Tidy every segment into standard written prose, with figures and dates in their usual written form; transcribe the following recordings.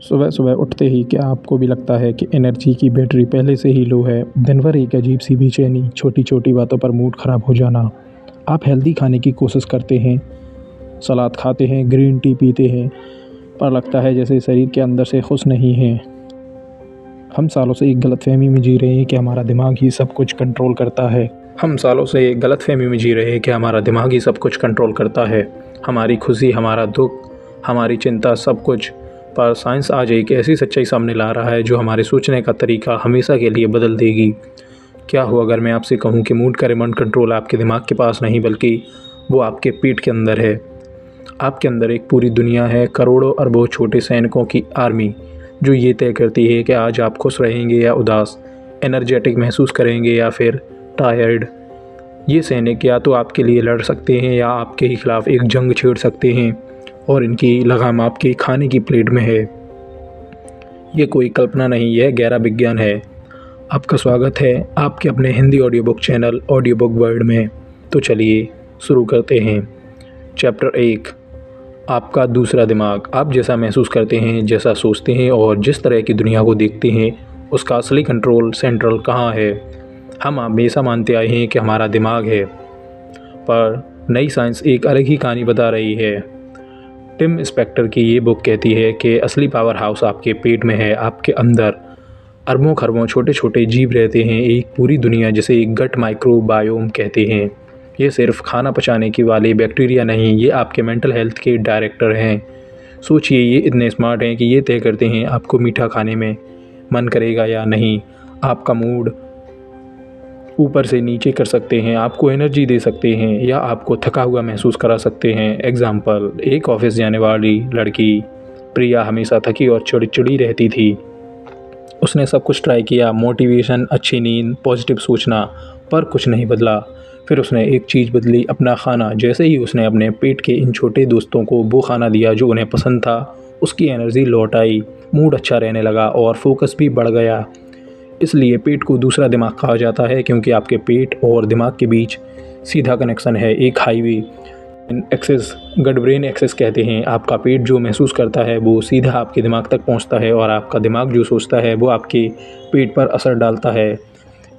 सुबह सुबह उठते ही क्या आपको भी लगता है कि एनर्जी की बैटरी पहले से ही लो है? दिन भर एक अजीब सी बेचैनी, छोटी छोटी बातों पर मूड ख़राब हो जाना। आप हेल्दी खाने की कोशिश करते हैं, सलाद खाते हैं, ग्रीन टी पीते हैं, पर लगता है जैसे शरीर के अंदर से खुश नहीं है। हम सालों से एक गलतफहमी में जी रहे हैं कि हमारा दिमाग ही सब कुछ कंट्रोल करता है। हमारी खुशी, हमारा दुख, हमारी चिंता, सब कुछ। पर साइंस आज एक ऐसी सच्चाई सामने ला रहा है जो हमारे सोचने का तरीका हमेशा के लिए बदल देगी। क्या हो अगर मैं आपसे कहूँ कि मूड का रिमोट कंट्रोल आपके दिमाग के पास नहीं बल्कि वो आपके पेट के अंदर है। आपके अंदर एक पूरी दुनिया है, करोड़ों अरबों छोटे सैनिकों की आर्मी, जो ये तय करती है कि आज आप खुश रहेंगे या उदास, एनर्जेटिक महसूस करेंगे या फिर टायर्ड। ये सैनिक या तो आपके लिए लड़ सकते हैं या आपके ही खिलाफ एक जंग छेड़ सकते हैं, और इनकी लगाम आपके खाने की प्लेट में है। ये कोई कल्पना नहीं, यह गहरा विज्ञान है। आपका स्वागत है आपके अपने Hindi audio book channel audio book world में। तो चलिए शुरू करते हैं। चैप्टर 1, आपका दूसरा दिमाग। आप जैसा महसूस करते हैं, जैसा सोचते हैं और जिस तरह की दुनिया को देखते हैं, उसका असली कंट्रोल सेंट्रल कहाँ है? हम हमेशा मानते आए हैं कि हमारा दिमाग है, पर नई साइंस एक अलग ही कहानी बता रही है। टिम स्पेक्टर की ये बुक कहती है कि असली पावर हाउस आपके पेट में है। आपके अंदर अरबों खरबों छोटे छोटे जीव रहते हैं, एक पूरी दुनिया जिसे एक गट माइक्रोबायोम कहते हैं। ये सिर्फ खाना पचाने के वाले बैक्टीरिया नहीं, ये आपके मेंटल हेल्थ के डायरेक्टर हैं। सोचिए, ये इतने स्मार्ट हैं कि ये तय करते हैं आपको मीठा खाने में मन करेगा या नहीं, आपका मूड ऊपर से नीचे कर सकते हैं, आपको एनर्जी दे सकते हैं या आपको थका हुआ महसूस करा सकते हैं। एग्जाम्पल, एक ऑफिस जाने वाली लड़की प्रिया हमेशा थकी और चिड़चिड़ी रहती थी। उसने सब कुछ ट्राई किया, मोटिवेशन, अच्छी नींद, पॉजिटिव सोचना, पर कुछ नहीं बदला। फिर उसने एक चीज़ बदली, अपना खाना। जैसे ही उसने अपने पेट के इन छोटे दोस्तों को वो खाना दिया जो उन्हें पसंद था, उसकी एनर्जी लौट आई, मूड अच्छा रहने लगा और फोकस भी बढ़ गया। इसलिए पेट को दूसरा दिमाग कहा जाता है, क्योंकि आपके पेट और दिमाग के बीच सीधा कनेक्शन है, एक highway access, gut brain access कहते हैं। आपका पेट जो महसूस करता है वो सीधा आपके दिमाग तक पहुंचता है, और आपका दिमाग जो सोचता है वो आपके पेट पर असर डालता है।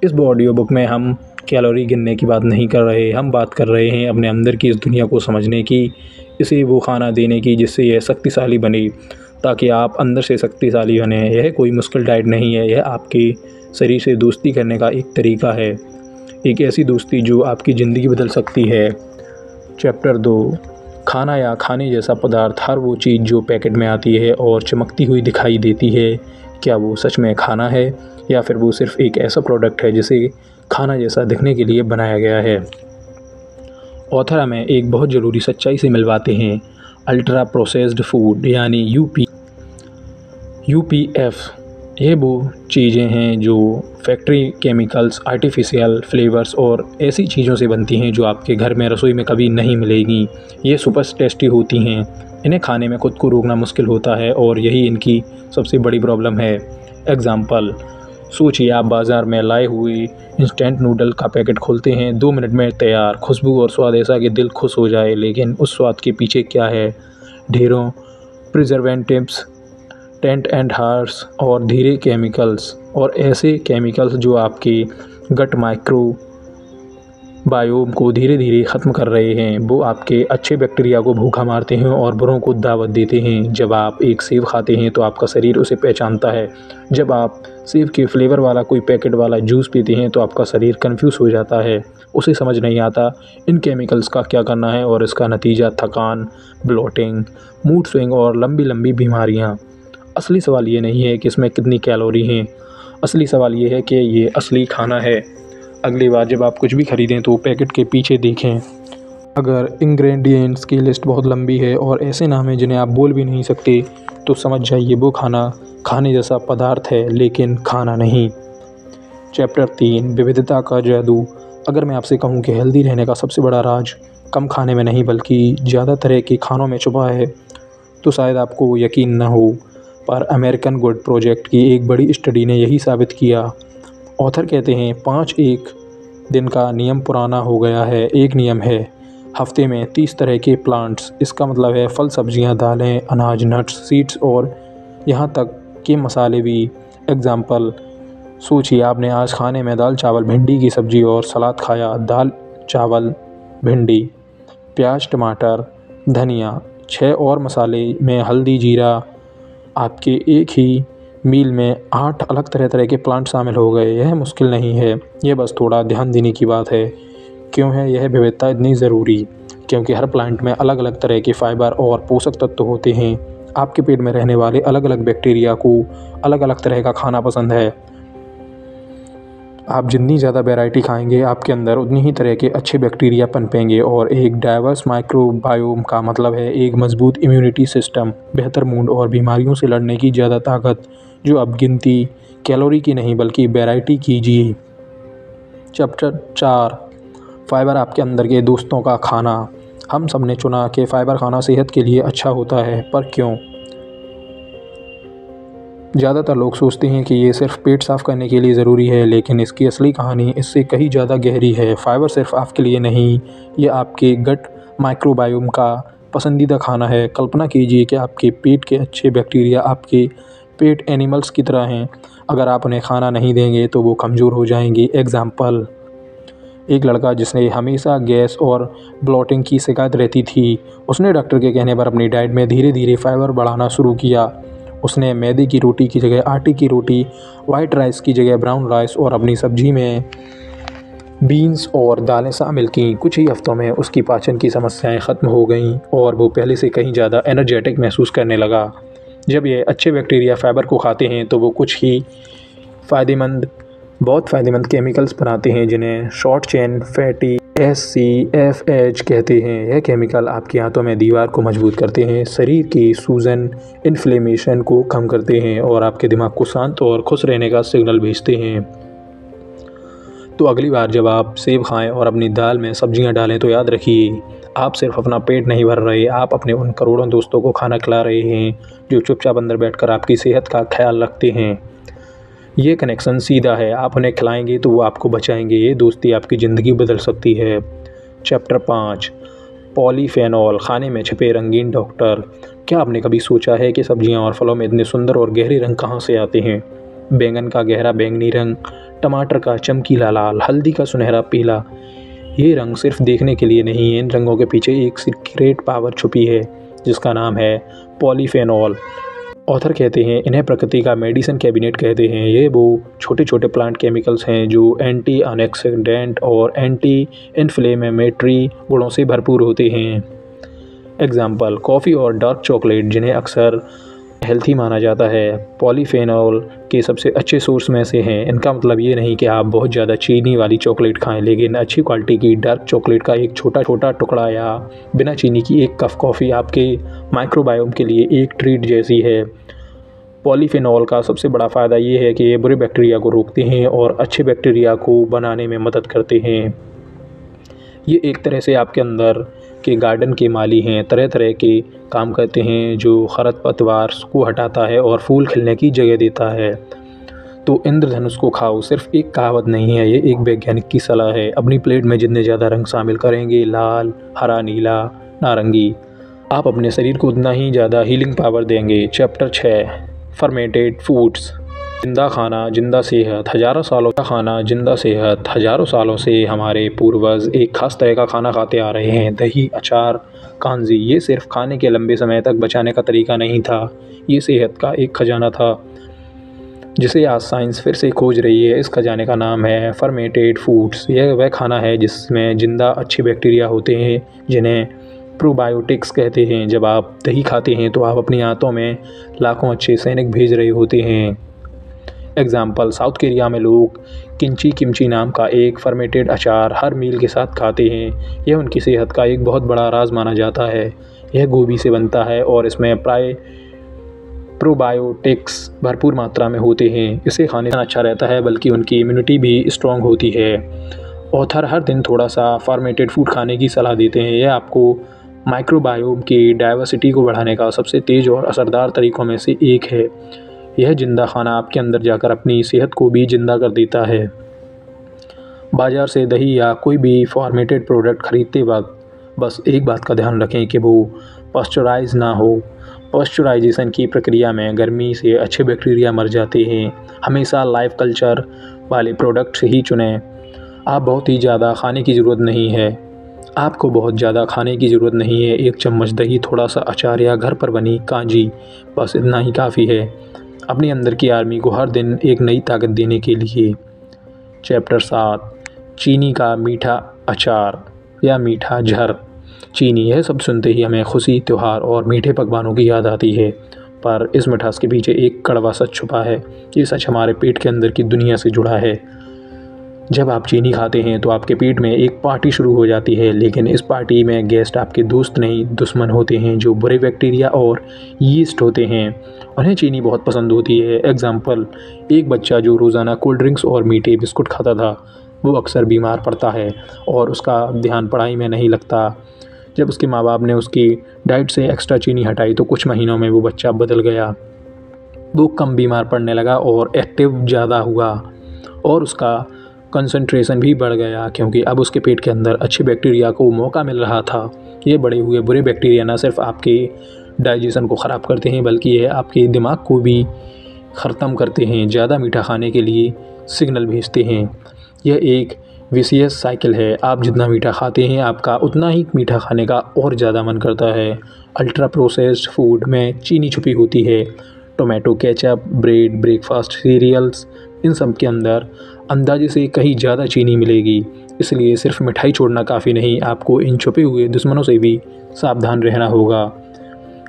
इस ऑडियो बुक में हम कैलोरी गिनने की बात नहीं कर रहे, हम बात कर रहे हैं अपने अंदर की इस दुनिया को समझने की, इसे वो खाना देने की जिससे यह शक्तिशाली बने, ताकि आप अंदर से शक्तिशाली बने। यह कोई मुश्किल डाइट नहीं है, यह आपके शरीर से दोस्ती करने का एक तरीका है, एक ऐसी दोस्ती जो आपकी ज़िंदगी बदल सकती है। चैप्टर 2, खाना या खाने जैसा पदार्थ। हर वो चीज़ जो पैकेट में आती है और चमकती हुई दिखाई देती है, क्या वो सच में खाना है या फिर वो सिर्फ एक ऐसा प्रोडक्ट है जिसे खाना जैसा दिखने के लिए बनाया गया है? ऑथर हमें एक बहुत ज़रूरी सच्चाई से मिलवाते हैं। अल्ट्रा प्रोसेस्ड फूड यानी यूपीएफ, ये वो चीज़ें हैं जो फैक्ट्री केमिकल्स, आर्टिफिशियल फ्लेवर्स और ऐसी चीज़ों से बनती हैं जो आपके घर में रसोई में कभी नहीं मिलेगी। ये सुपर टेस्टी होती हैं, इन्हें खाने में खुद को रोकना मुश्किल होता है और यही इनकी सबसे बड़ी प्रॉब्लम है। एग्ज़ाम्पल, सोचिए आप बाज़ार में लाए हुए इंस्टेंट नूडल का पैकेट खोलते हैं, 2 मिनट में तैयार, खुशबू और स्वाद ऐसा कि दिल खुश हो जाए, लेकिन उस स्वाद के पीछे क्या है? ढेरों प्रिजर्वेटिव्स, टेंट एंड हार्स और धीरे केमिकल्स, और ऐसे केमिकल्स जो आपके गट माइक्रो बायोम को धीरे धीरे ख़त्म कर रहे हैं। वो आपके अच्छे बैक्टीरिया को भूखा मारते हैं और बुरों को दावत देते हैं। जब आप एक सेब खाते हैं तो आपका शरीर उसे पहचानता है। जब आप सेब के फ्लेवर वाला कोई पैकेट वाला जूस पीते हैं तो आपका शरीर कंफ्यूज हो जाता है, उसे समझ नहीं आता इन केमिकल्स का क्या करना है, और इसका नतीजा थकान, ब्लोटिंग, मूड स्विंग और लंबी लंबी बीमारियाँ। असली सवाल ये नहीं है कि इसमें कितनी कैलोरी हैं, असली सवाल ये है कि ये असली खाना है। अगली बार जब आप कुछ भी ख़रीदें तो पैकेट के पीछे देखें। अगर इंग्रेडिएंट्स की लिस्ट बहुत लंबी है और ऐसे नाम हैं जिन्हें आप बोल भी नहीं सकते, तो समझ जाइए वो खाना खाने जैसा पदार्थ है, लेकिन खाना नहीं। चैप्टर 3, विविधता का जादू। अगर मैं आपसे कहूँ कि हेल्दी रहने का सबसे बड़ा राज कम खाने में नहीं बल्कि ज़्यादा तरह के खानों में छुपा है, तो शायद आपको यकीन न हो, पर अमेरिकन गुड प्रोजेक्ट की एक बड़ी स्टडी ने यही साबित किया। ऑथर कहते हैं 5 एक दिन का नियम पुराना हो गया है। एक नियम है हफ्ते में 30 तरह के प्लांट्स। इसका मतलब है फल, सब्जियां, दालें, अनाज, नट्स, सीड्स और यहाँ तक कि मसाले भी। एग्ज़ाम्पल, सोचिए आपने आज खाने में दाल चावल भिंडी की सब्ज़ी और सलाद खाया। दाल चावल भिंडी, प्याज टमाटर धनिया, 6 और मसाले में हल्दी जीरा। आपके एक ही मील में 8 अलग तरह तरह के प्लांट शामिल हो गए। यह मुश्किल नहीं है, यह बस थोड़ा ध्यान देने की बात है। क्यों है यह विविधता इतनी ज़रूरी? क्योंकि हर प्लांट में अलग अलग तरह के फाइबर और पोषक तत्व होते हैं। आपके पेट में रहने वाले अलग अलग बैक्टीरिया को अलग अलग तरह का खाना पसंद है। आप जितनी ज़्यादा वैरायटी खाएंगे, आपके अंदर उतनी ही तरह के अच्छे बैक्टीरिया पनपेंगे। और एक डाइवर्स माइक्रोबायोम का मतलब है एक मजबूत इम्यूनिटी सिस्टम, बेहतर मूड और बीमारियों से लड़ने की ज़्यादा ताकत, जो अब गिनती कैलोरी की नहीं बल्कि वैरायटी कीजिए। चैप्टर 4, फाइबर आपके अंदर के दोस्तों का खाना। हम सब ने चुना कि फ़ाइबर खाना सेहत के लिए अच्छा होता है, पर क्यों? ज़्यादातर लोग सोचते हैं कि ये सिर्फ पेट साफ़ करने के लिए ज़रूरी है, लेकिन इसकी असली कहानी इससे कहीं ज़्यादा गहरी है। फ़ाइबर सिर्फ आपके लिए नहीं, ये आपके गट माइक्रोबायोम का पसंदीदा खाना है। कल्पना कीजिए कि आपके पेट के अच्छे बैक्टीरिया आपके पेट एनिमल्स की तरह हैं। अगर आप उन्हें खाना नहीं देंगे तो वो कमज़ोर हो जाएंगे। एग्ज़ाम्पल, एक लड़का जिसने हमेशा गैस और ब्लोटिंग की शिकायत रहती थी, उसने डॉक्टर के कहने पर अपनी डाइट में धीरे धीरे फ़ाइबर बढ़ाना शुरू किया। उसने मैदे की रोटी की जगह आटे की रोटी, वाइट राइस की जगह ब्राउन राइस और अपनी सब्जी में बीन्स और दालें शामिल की। कुछ ही हफ्तों में उसकी पाचन की समस्याएं ख़त्म हो गईं और वो पहले से कहीं ज़्यादा एनर्जेटिक महसूस करने लगा। जब ये अच्छे बैक्टीरिया फ़ाइबर को खाते हैं तो वो कुछ ही बहुत फ़ायदेमंद केमिकल्स बनाते हैं जिन्हें शॉर्ट चेन फैटी SCFH कहते हैं। यह केमिकल आपकी आंतों में दीवार को मजबूत करते हैं, शरीर की सूजन इन्फ्लेमेशन को कम करते हैं और आपके दिमाग को शांत और खुश रहने का सिग्नल भेजते हैं। तो अगली बार जब आप सेब खाएं और अपनी दाल में सब्जियां डालें तो याद रखिए, आप सिर्फ अपना पेट नहीं भर रहे, आप अपने उन करोड़ों दोस्तों को खाना खिला रहे हैं जो चुपचाप अंदर बैठकर आपकी सेहत का ख्याल रखते हैं। ये कनेक्शन सीधा है, आप उन्हें खिलाएंगे तो वो आपको बचाएंगे। ये दोस्ती आपकी ज़िंदगी बदल सकती है। चैप्टर 5, पॉलीफेनॉल, खाने में छिपे रंगीन डॉक्टर। क्या आपने कभी सोचा है कि सब्जियां और फलों में इतने सुंदर और गहरे रंग कहाँ से आते हैं? बैंगन का गहरा बैंगनी रंग, टमाटर का चमकीला लाल, हल्दी का सुनहरा पीला। ये रंग सिर्फ देखने के लिए नहीं है, इन रंगों के पीछे एक सीक्रेट पावर छुपी है जिसका नाम है पॉलीफेनॉल। ऑथर कहते हैं इन्हें प्रकृति का मेडिसिन कैबिनेट कहते हैं। ये वो छोटे छोटे प्लांट केमिकल्स हैं जो एंटी ऑक्सीडेंट और एंटी इन्फ्लेमेटरी गुणों से भरपूर होते हैं। एग्जाम्पल, कॉफ़ी और डार्क चॉकलेट जिन्हें अक्सर हेल्थी माना जाता है, पॉलीफेनॉल के सबसे अच्छे सोर्स में से हैं। इनका मतलब ये नहीं कि आप बहुत ज़्यादा चीनी वाली चॉकलेट खाएं, लेकिन अच्छी क्वालिटी की डार्क चॉकलेट का एक छोटा छोटा टुकड़ा या बिना चीनी की एक कप कॉफ़ी आपके माइक्रोबायोम के लिए एक ट्रीट जैसी है। पॉलीफेनॉल का सबसे बड़ा फ़ायदा ये है कि ये बुरे बैक्टीरिया को रोकते हैं और अच्छे बैक्टीरिया को बनाने में मदद करते हैं। ये एक तरह से आपके अंदर के गार्डन के माली हैं, तरह तरह के काम करते हैं जो खरपतवार को हटाता है और फूल खिलने की जगह देता है। तो इंद्रधनुष को खाओ सिर्फ एक कहावत नहीं है, ये एक वैज्ञानिक की सलाह है। अपनी प्लेट में जितने ज़्यादा रंग शामिल करेंगे, लाल, हरा, नीला, नारंगी, आप अपने शरीर को उतना ही ज़्यादा हीलिंग पावर देंगे। चैप्टर 6, फर्मेंटेड फूड्स, जिंदा खाना जिंदा सेहत। हज़ारों सालों का खाना जिंदा सेहत। हज़ारों सालों से हमारे पूर्वज एक खास तरह का खाना खाते आ रहे हैं। दही, अचार, कांजी, ये सिर्फ खाने के लंबे समय तक बचाने का तरीका नहीं था, ये सेहत का एक खजाना था जिसे आज साइंस फिर से खोज रही है। इस खजाने का नाम है फर्मेंटेड फूड्स। यह वह खाना है जिसमें जिंदा अच्छे बैक्टीरिया होते हैं जिन्हें प्रोबायोटिक्स कहते हैं। जब आप दही खाते हैं तो आप अपनी आंतों में लाखों अच्छे सैनिक भेज रहे होते हैं। एग्जाम्पल, साउथ कोरिया में लोग किमची नाम का एक फर्मेंटेड अचार हर मील के साथ खाते हैं। यह उनकी सेहत का एक बहुत बड़ा राज माना जाता है। यह गोभी से बनता है और इसमें प्रोबायोटिक्स भरपूर मात्रा में होते हैं। इसे खाने से अच्छा रहता है, बल्कि उनकी इम्यूनिटी भी स्ट्रॉन्ग होती है। ऑथर हर दिन थोड़ा सा फर्मेंटेड फूड खाने की सलाह देते हैं। यह आपको माइक्रोबायोम की डाइवर्सिटी को बढ़ाने का सबसे तेज़ और असरदार तरीक़ों में से एक है। यह जिंदा खाना आपके अंदर जाकर अपनी सेहत को भी जिंदा कर देता है। बाज़ार से दही या कोई भी फॉर्मेटेड प्रोडक्ट ख़रीदते वक्त बस एक बात का ध्यान रखें कि वो पास्चराइज ना हो। पॉस्चराइजेशन की प्रक्रिया में गर्मी से अच्छे बैक्टीरिया मर जाते हैं। हमेशा लाइव कल्चर वाले प्रोडक्ट्स ही चुनें। आप बहुत ही ज़्यादा खाने की ज़रूरत नहीं है। आपको बहुत ज़्यादा खाने की ज़रूरत नहीं है। 1 चम्मच दही, थोड़ा सा अचार या घर पर बनी कांजी, बस इतना ही काफ़ी है अपने अंदर की आर्मी को हर दिन एक नई ताकत देने के लिए। चैप्टर 7, चीनी का मीठा अचार या मीठा ज़हर। चीनी, यह सब सुनते ही हमें खुशी, त्यौहार और मीठे पकवानों की याद आती है, पर इस मिठास के पीछे एक कड़वा सच छुपा है। ये सच हमारे पेट के अंदर की दुनिया से जुड़ा है। जब आप चीनी खाते हैं तो आपके पेट में एक पार्टी शुरू हो जाती है, लेकिन इस पार्टी में गेस्ट आपके दोस्त नहीं दुश्मन होते हैं, जो बुरे बैक्टीरिया और यीस्ट होते हैं। उन्हें चीनी बहुत पसंद होती है। एग्जाम्पल, एक बच्चा जो रोज़ाना कोल्ड ड्रिंक्स और मीठे बिस्कुट खाता था, वो अक्सर बीमार पड़ता है और उसका ध्यान पढ़ाई में नहीं लगता। जब उसके माँ बाप ने उसकी डाइट से एक्स्ट्रा चीनी हटाई तो कुछ महीनों में वो बच्चा बदल गया। वो कम बीमार पड़ने लगा और एक्टिव ज़्यादा हुआ, और उसका कंसंट्रेशन भी बढ़ गया, क्योंकि अब उसके पेट के अंदर अच्छे बैक्टीरिया को मौका मिल रहा था। ये बड़े हुए बुरे बैक्टीरिया न सिर्फ आपके डाइजेशन को ख़राब करते हैं, बल्कि ये आपके दिमाग को भी ख़त्म करते हैं। ज़्यादा मीठा खाने के लिए सिग्नल भेजते हैं। यह एक विशियस साइकिल है। आप जितना मीठा खाते हैं, आपका उतना ही मीठा खाने का और ज़्यादा मन करता है। अल्ट्रा प्रोसेस्ड फूड में चीनी छुपी होती है। Tomato ketchup, bread, breakfast cereals, इन सब के अंदर अंदाजे से कहीं ज़्यादा चीनी मिलेगी। इसलिए सिर्फ मिठाई छोड़ना काफ़ी नहीं, आपको इन छुपे हुए दुश्मनों से भी सावधान रहना होगा।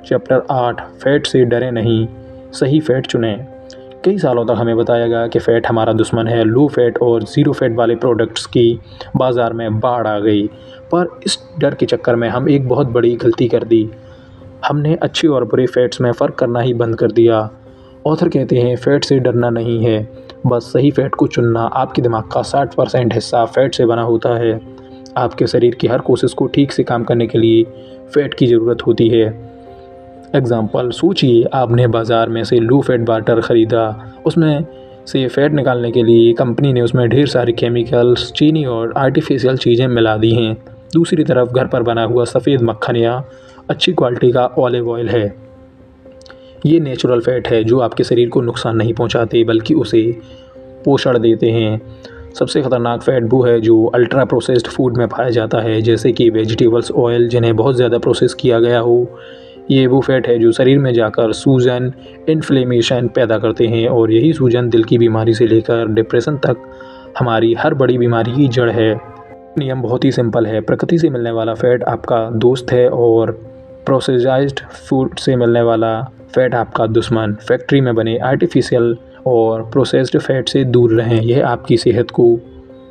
चैप्टर 8, फैट से डरे नहीं, सही फैट चुनें। कई सालों तक हमें बताया गया कि फ़ैट हमारा दुश्मन है। लो फैट और ज़ीरो फैट वाले प्रोडक्ट्स की बाज़ार में बाढ़ आ गई, पर इस डर के चक्कर में हम एक बहुत बड़ी गलती कर दी। हमने अच्छे और बुरे फैट्स में फ़र्क करना ही बंद कर दिया। ऑथर कहते हैं, फ़ैट से डरना नहीं है, बस सही फ़ैट को चुनना। आपके दिमाग का 60% हिस्सा फ़ैट से बना होता है। आपके शरीर की हर कोशिश को ठीक से काम करने के लिए फ़ैट की ज़रूरत होती है। एग्ज़ाम्पल, सोचिए आपने बाज़ार में से लो फैट बटर ख़रीदा। उसमें से फ़ैट निकालने के लिए कंपनी ने उसमें ढेर सारे केमिकल्स, चीनी और आर्टिफिशियल चीज़ें मिला दी हैं। दूसरी तरफ घर पर बना हुआ सफ़ेद मक्खन या अच्छी क्वालिटी का ऑलिव ऑयल है। ये नेचुरल फ़ैट है जो आपके शरीर को नुकसान नहीं पहुंचाते, बल्कि उसे पोषण देते हैं। सबसे ख़तरनाक फ़ैट वो है जो अल्ट्रा प्रोसेस्ड फूड में पाया जाता है, जैसे कि वेजिटेबल्स ऑयल, जिन्हें बहुत ज़्यादा प्रोसेस किया गया हो। ये वो फैट है जो शरीर में जाकर सूजन, इन्फ्लेमेशन पैदा करते हैं, और यही सूजन दिल की बीमारी से लेकर डिप्रेशन तक हमारी हर बड़ी बीमारी की जड़ है। नियम बहुत ही सिंपल है। प्रकृति से मिलने वाला फ़ैट आपका दोस्त है और प्रोसेस्ड फूड से मिलने वाला फ़ैट आपका दुश्मन। फैक्ट्री में बने आर्टिफिशियल और प्रोसेस्ड फ़ैट से दूर रहें, यह आपकी सेहत को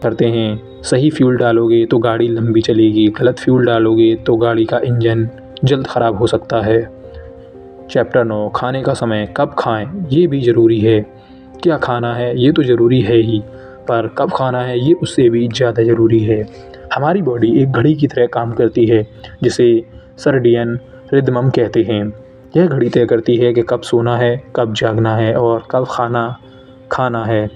करते हैं। सही फ्यूल डालोगे तो गाड़ी लंबी चलेगी, गलत फ्यूल डालोगे तो गाड़ी का इंजन जल्द ख़राब हो सकता है। चैप्टर 9, खाने का समय कब खाएं, ये भी ज़रूरी है। क्या खाना है ये तो ज़रूरी है ही, पर कब खाना है ये उससे भी ज़्यादा ज़रूरी है। हमारी बॉडी एक घड़ी की तरह काम करती है, जिसे सर्डियन रिदम कहते हैं। यह घड़ी तय करती है कि कब सोना है, कब जागना है और कब खाना है।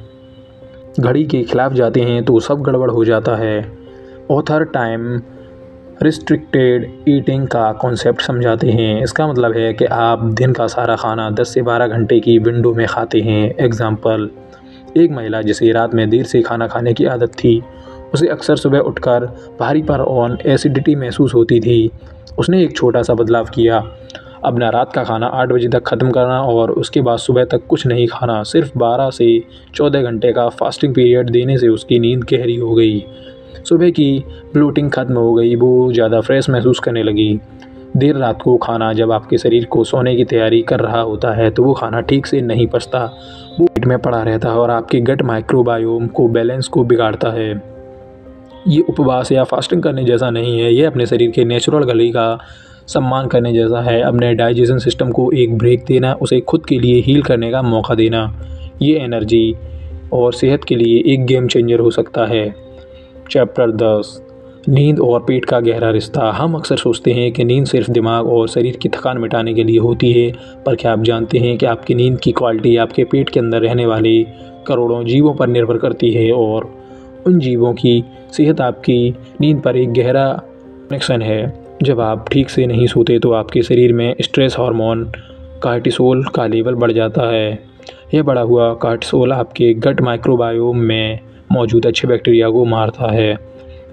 घड़ी के खिलाफ जाते हैं तो सब गड़बड़ हो जाता है। ऑथर टाइम रिस्ट्रिक्टेड ईटिंग का कॉन्सेप्ट समझाते हैं। इसका मतलब है कि आप दिन का सारा खाना 10 से 12 घंटे की विंडो में खाते हैं। एग्ज़ाम्पल, एक महिला जिसे रात में देर से खाना खाने की आदत थी, उसे अक्सर सुबह उठकर भारीपन और एसिडिटी महसूस होती थी। उसने एक छोटा सा बदलाव किया, अपना रात का खाना 8 बजे तक ख़त्म करना और उसके बाद सुबह तक कुछ नहीं खाना। सिर्फ 12 से 14 घंटे का फास्टिंग पीरियड देने से उसकी नींद गहरी हो गई। सुबह की ब्लोटिंग ख़त्म हो गई, वो ज़्यादा फ्रेश महसूस करने लगी। देर रात को खाना जब आपके शरीर को सोने की तैयारी कर रहा होता है तो वो खाना ठीक से नहीं पचता, वो पेट में पड़ा रहता है और आपके गट माइक्रोबायोम को बैलेंस को बिगाड़ता है। ये उपवास या फास्टिंग करने जैसा नहीं है, ये अपने शरीर के नेचुरल गले का सम्मान करने जैसा है। अपने डाइजेशन सिस्टम को एक ब्रेक देना, उसे खुद के लिए हील करने का मौका देना। ये एनर्जी और सेहत के लिए एक गेम चेंजर हो सकता है। चैप्टर 10, नींद और पेट का गहरा रिश्ता। हम अक्सर सोचते हैं कि नींद सिर्फ दिमाग और शरीर की थकान मिटाने के लिए होती है, पर क्या आप जानते हैं कि आपकी नींद की क्वालिटी आपके पेट के अंदर रहने वाले करोड़ों जीवों पर निर्भर करती है, और उन जीवों की सेहत आपकी नींद पर एक गहरा कनेक्शन है। जब आप ठीक से नहीं सोते तो आपके शरीर में स्ट्रेस हार्मोन कार्टिसोल का लेवल बढ़ जाता है। यह बढ़ा हुआ कार्टिसोल आपके गट माइक्रोबायोम में मौजूद अच्छे बैक्टीरिया को मारता है।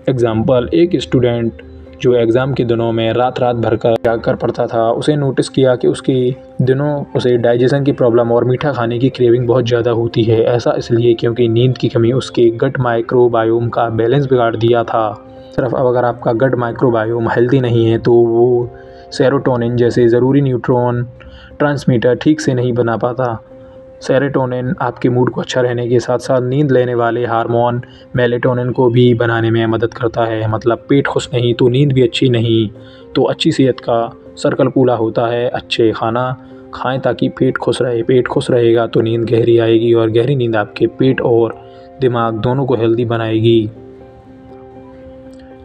एग्ज़ाम्पल, एक स्टूडेंट जो एग्ज़ाम के दिनों में रात भर कर जाग कर पढ़ता था, उसे नोटिस किया कि उसके दिनों उसे डाइजेशन की प्रॉब्लम और मीठा खाने की क्रेविंग बहुत ज़्यादा होती है। ऐसा इसलिए क्योंकि नींद की कमी उसके गट माइक्रोबायोम का बैलेंस बिगाड़ दिया था। सिर्फ अब अगर आपका गट माइक्रोबायोम हेल्दी नहीं है तो वो सेरोटोनिन जैसे ज़रूरी न्यूट्रॉन ट्रांसमीटर ठीक से नहीं बना पाता। सेरोटोनिन आपके मूड को अच्छा रहने के साथ साथ नींद लेने वाले हार्मोन मेलेटोनिन को भी बनाने में मदद करता है। मतलब पेट खुश नहीं तो नींद भी अच्छी नहीं। तो अच्छी सेहत का सर्कल पूरा होता है। अच्छे खाना खाएं ताकि पेट खुश रहे। पेट खुश रहेगा तो नींद गहरी आएगी और गहरी नींद आपके पेट और दिमाग दोनों को हेल्दी बनाएगी।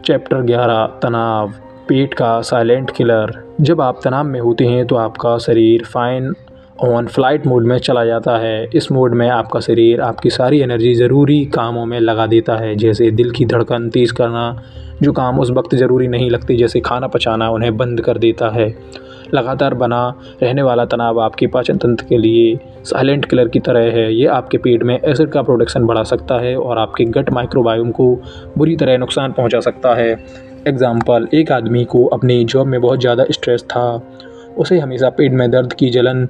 चैप्टर 11, तनाव, पेट का साइलेंट किलर। जब आप तनाव में होते हैं तो आपका शरीर फाइन ऑन फ्लाइट मोड में चला जाता है। इस मोड में आपका शरीर आपकी सारी एनर्जी ज़रूरी कामों में लगा देता है, जैसे दिल की धड़कन तेज़ करना। जो काम उस वक्त ज़रूरी नहीं लगते जैसे खाना पचाना, उन्हें बंद कर देता है। लगातार बना रहने वाला तनाव आपके पाचन तंत्र के लिए साइलेंट किलर की तरह है। ये आपके पेट में एसिड का प्रोडक्शन बढ़ा सकता है और आपके गट माइक्रोबायोम को बुरी तरह नुकसान पहुंचा सकता है। एग्ज़ाम्पल, एक आदमी को अपनी जॉब में बहुत ज़्यादा स्ट्रेस था। उसे हमेशा पेट में दर्द की जलन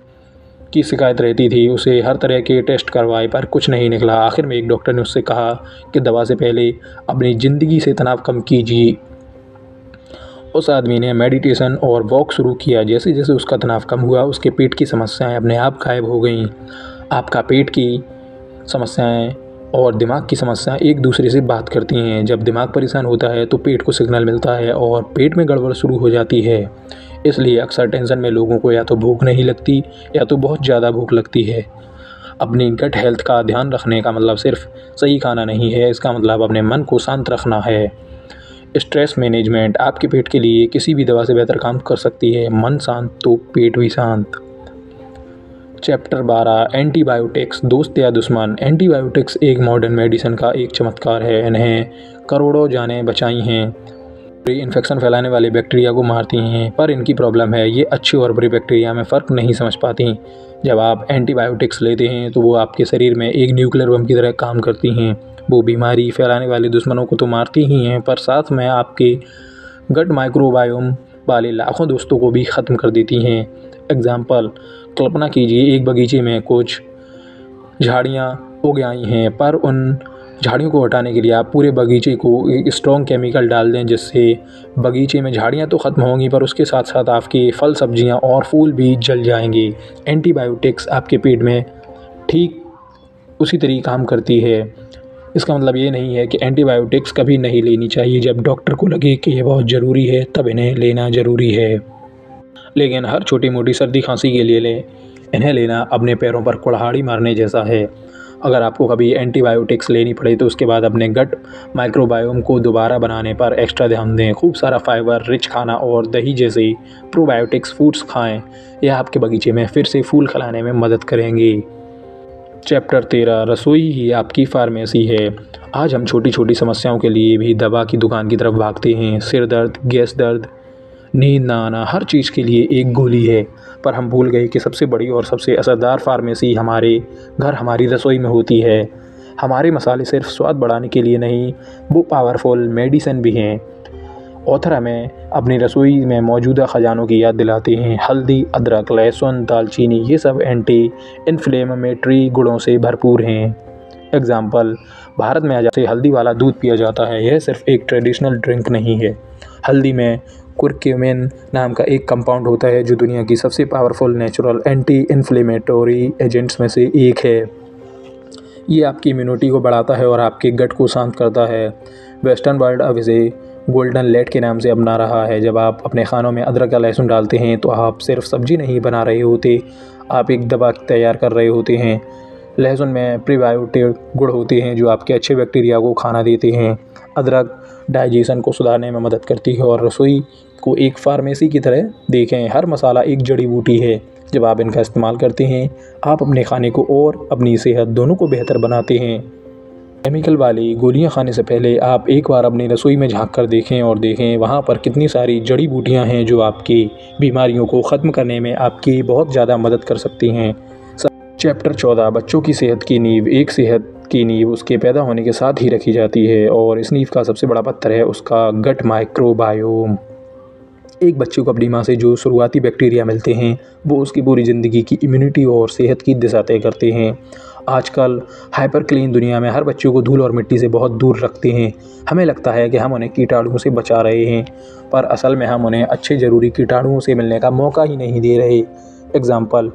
की शिकायत रहती थी। उसे हर तरह के टेस्ट करवाए पर कुछ नहीं निकला। आखिर में एक डॉक्टर ने उससे कहा कि दवा से पहले अपनी ज़िंदगी से तनाव कम कीजिए। उस आदमी ने मेडिटेशन और वॉक शुरू किया। जैसे जैसे उसका तनाव कम हुआ उसके पेट की समस्याएं अपने आप गायब हो गईं। आपका पेट की समस्याएं और दिमाग की समस्याएं एक दूसरे से बात करती हैं। जब दिमाग परेशान होता है तो पेट को सिग्नल मिलता है और पेट में गड़बड़ शुरू हो जाती है। इसलिए अक्सर टेंशन में लोगों को या तो भूख नहीं लगती या तो बहुत ज़्यादा भूख लगती है। अपनी गट हेल्थ का ध्यान रखने का मतलब सिर्फ सही खाना नहीं है, इसका मतलब अपने मन को शांत रखना है। स्ट्रेस मैनेजमेंट आपके पेट के लिए किसी भी दवा से बेहतर काम कर सकती है। मन शांत तो पेट भी शांत। चैप्टर 12, एंटीबायोटिक्स, दोस्त या दुश्मन। एंटीबायोटिक्स एक मॉडर्न मेडिसिन का एक चमत्कार है। इन्हें करोड़ों जानें बचाई हैं। इन्फेक्शन फैलाने वाले बैक्टीरिया को मारती हैं, पर इनकी प्रॉब्लम है ये अच्छे और बुरे बैक्टीरिया में फ़र्क नहीं समझ पाती। जब आप एंटीबायोटिक्स लेते हैं तो वो आपके शरीर में एक न्यूक्लियर बम की तरह काम करती हैं। वो बीमारी फैलाने वाले दुश्मनों को तो मारती ही हैं, पर साथ में आपके गट माइक्रोबायोम वाले लाखों दोस्तों को भी ख़त्म कर देती हैं। एग्ज़ाम्पल, कल्पना कीजिए एक बगीचे में कुछ झाड़ियाँ उग आई हैं, पर उन झाड़ियों को हटाने के लिए आप पूरे बगीचे को एक स्ट्रॉन्ग केमिकल डाल दें, जिससे बगीचे में झाड़ियाँ तो ख़त्म होंगी पर उसके साथ साथ आपके फल, सब्जियाँ और फूल भी जल जाएंगे। एंटीबायोटिक्स आपके पेट में ठीक उसी तरीके काम करती है। इसका मतलब ये नहीं है कि एंटीबायोटिक्स कभी नहीं लेनी चाहिए। जब डॉक्टर को लगे कि ये बहुत ज़रूरी है तब इन्हें लेना ज़रूरी है, लेकिन हर छोटी मोटी सर्दी खांसी के लिए इन्हें लेना अपने पैरों पर कुल्हाड़ी मारने जैसा है। अगर आपको कभी एंटीबायोटिक्स लेनी पड़े तो उसके बाद अपने गट माइक्रोबायोम को दोबारा बनाने पर एक्स्ट्रा ध्यान दें। खूब सारा फाइबर रिच खाना और दही जैसे प्रोबायोटिक्स फूड्स खाएं। यह आपके बगीचे में फिर से फूल खिलाने में मदद करेंगे। चैप्टर 13, रसोई ही आपकी फार्मेसी है। आज हम छोटी छोटी समस्याओं के लिए भी दवा की दुकान की तरफ भागते हैं। सिर दर्द, गैस दर्द, नींद ना आना, हर चीज़ के लिए एक गोली है। पर हम भूल गए कि सबसे बड़ी और सबसे असरदार फार्मेसी हमारे घर, हमारी रसोई में होती है। हमारे मसाले सिर्फ स्वाद बढ़ाने के लिए नहीं, वो पावरफुल मेडिसिन भी हैं। ऑथर हमें अपनी रसोई में मौजूदा ख़जानों की याद दिलाते हैं। हल्दी, अदरक, लहसुन, दालचीनी, ये सब एंटी इन्फ्लेमेटरी गुणों से भरपूर हैं। एग्ज़ाम्पल, भारत में आज से हल्दी वाला दूध पिया जाता है। यह सिर्फ एक ट्रेडिशनल ड्रिंक नहीं है। हल्दी में कुर्क्यूमिन नाम का एक कंपाउंड होता है जो दुनिया की सबसे powerful natural anti inflammatory agents में से एक है। ये आपकी इम्यूनिटी को बढ़ाता है और आपके गट को शांत करता है। वेस्टर्न वर्ल्ड अब इसे गोल्डन लेट के नाम से अपना रहा है। जब आप अपने खानों में अदरक या लहसुन डालते हैं तो आप सिर्फ सब्जी नहीं बना रहे होते, आप एक दवा तैयार कर रहे होते हैं। लहसुन में प्रीबायोटिक गुण होते हैं जो आपके अच्छे बैक्टीरिया को खाना देते हैं। अदरक डाइजेशन को सुधारने में मदद करती है और रसोई को एक फार्मेसी की तरह देखें। हर मसाला एक जड़ी बूटी है। जब आप इनका इस्तेमाल करते हैं आप अपने खाने को और अपनी सेहत दोनों को बेहतर बनाते हैं। केमिकल वाली गोलियां खाने से पहले आप एक बार अपनी रसोई में झांक कर देखें और देखें वहां पर कितनी सारी जड़ी बूटियां हैं जो आपकी बीमारियों को ख़त्म करने में आपकी बहुत ज़्यादा मदद कर सकती हैं। चैप्टर 14 बच्चों की सेहत की नींव। एक सेहत की नींव उसके पैदा होने के साथ ही रखी जाती है और इस नींव का सबसे बड़ा पत्थर है उसका गट माइक्रोबायोम। एक बच्चे को अपनी माँ से जो शुरुआती बैक्टीरिया मिलते हैं वो उसकी पूरी ज़िंदगी की इम्यूनिटी और सेहत की दिशा तय करते हैं। आजकल हाइपर क्लीन दुनिया में हर बच्चों को धूल और मिट्टी से बहुत दूर रखते हैं। हमें लगता है कि हम उन्हें कीटाणुओं से बचा रहे हैं, पर असल में हम उन्हें अच्छे ज़रूरी कीटाणुओं से मिलने का मौका ही नहीं दे रहे। एग्ज़ाम्पल,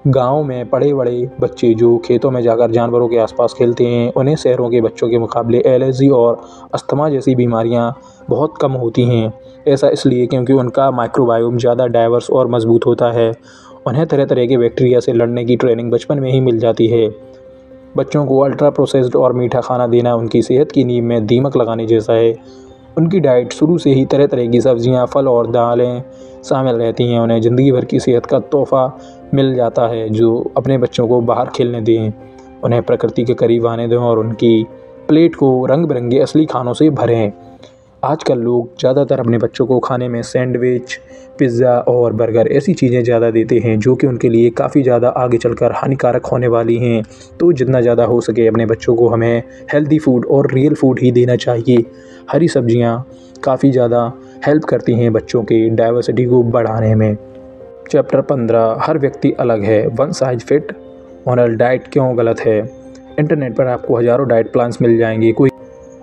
गाँव में बड़े बड़े बच्चे जो खेतों में जाकर जानवरों के आसपास खेलते हैं उन्हें शहरों के बच्चों के मुकाबले एलर्जी और अस्थमा जैसी बीमारियां बहुत कम होती हैं। ऐसा इसलिए क्योंकि उनका माइक्रोबायोम ज़्यादा डाइवर्स और मजबूत होता है। उन्हें तरह तरह के बैक्टीरिया से लड़ने की ट्रेनिंग बचपन में ही मिल जाती है। बच्चों को अल्ट्रा प्रोसेस्ड और मीठा खाना देना उनकी सेहत की नींव में दीमक लगाने जैसा है। उनकी डाइट शुरू से ही तरह तरह की सब्जियां, फल और दालें शामिल रहती हैं। उन्हें ज़िंदगी भर की सेहत का तोहफ़ा मिल जाता है। जो अपने बच्चों को बाहर खेलने दें, उन्हें प्रकृति के करीब आने दें और उनकी प्लेट को रंग बिरंगे असली खानों से भरें। आजकल लोग ज़्यादातर अपने बच्चों को खाने में सैंडविच, पिज़्ज़ा और बर्गर ऐसी चीज़ें ज़्यादा देते हैं जो कि उनके लिए काफ़ी ज़्यादा आगे चलकर हानिकारक होने वाली हैं। तो जितना ज़्यादा हो सके अपने बच्चों को हमें हेल्दी फूड और रियल फूड ही देना चाहिए। हरी सब्जियां काफ़ी ज़्यादा हेल्प करती हैं बच्चों के डाइवर्सिटी को बढ़ाने में। चैप्टर 15 हर व्यक्ति अलग है, one size fit all diet क्यों गलत है। इंटरनेट पर आपको हज़ारों डाइट प्लान्स मिल जाएंगे। कोई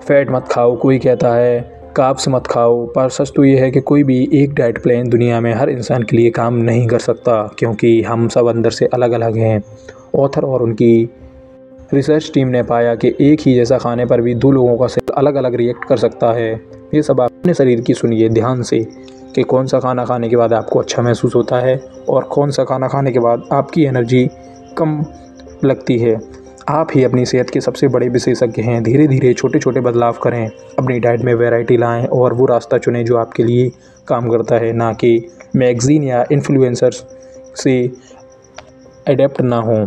फैट मत खाओ, कोई कहता है कार्ब्स मत खाओ, पर सच तो ये है कि कोई भी एक डाइट प्लान दुनिया में हर इंसान के लिए काम नहीं कर सकता, क्योंकि हम सब अंदर से अलग अलग हैं। ऑथर और उनकी रिसर्च टीम ने पाया कि एक ही जैसा खाने पर भी दो लोगों का सेल अलग अलग रिएक्ट कर सकता है। ये सब आप अपने शरीर की सुनिए ध्यान से कि कौन सा खाना खाने के बाद आपको अच्छा महसूस होता है और कौन सा खाना खाने के बाद आपकी एनर्जी कम लगती है। आप ही अपनी सेहत के सबसे बड़े विशेषज्ञ हैं। धीरे धीरे छोटे छोटे बदलाव करें, अपनी डाइट में वैरायटी लाएं और वो रास्ता चुनें जो आपके लिए काम करता है, ना कि मैगज़ीन या इन्फ्लुएंसर्स से अडेप्ट ना हों।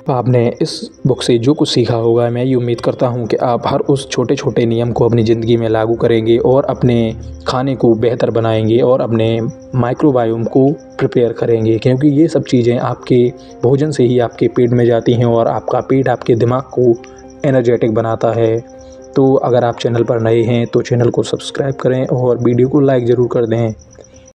आपने इस बुक से जो कुछ सीखा होगा, मैं ये उम्मीद करता हूँ कि आप हर उस छोटे छोटे नियम को अपनी ज़िंदगी में लागू करेंगे और अपने खाने को बेहतर बनाएंगे और अपने माइक्रोबायोम को प्रिपेयर करेंगे, क्योंकि ये सब चीज़ें आपके भोजन से ही आपके पेट में जाती हैं और आपका पेट आपके दिमाग को एनर्जेटिक बनाता है। तो अगर आप चैनल पर नए हैं तो चैनल को सब्सक्राइब करें और वीडियो को लाइक ज़रूर कर दें।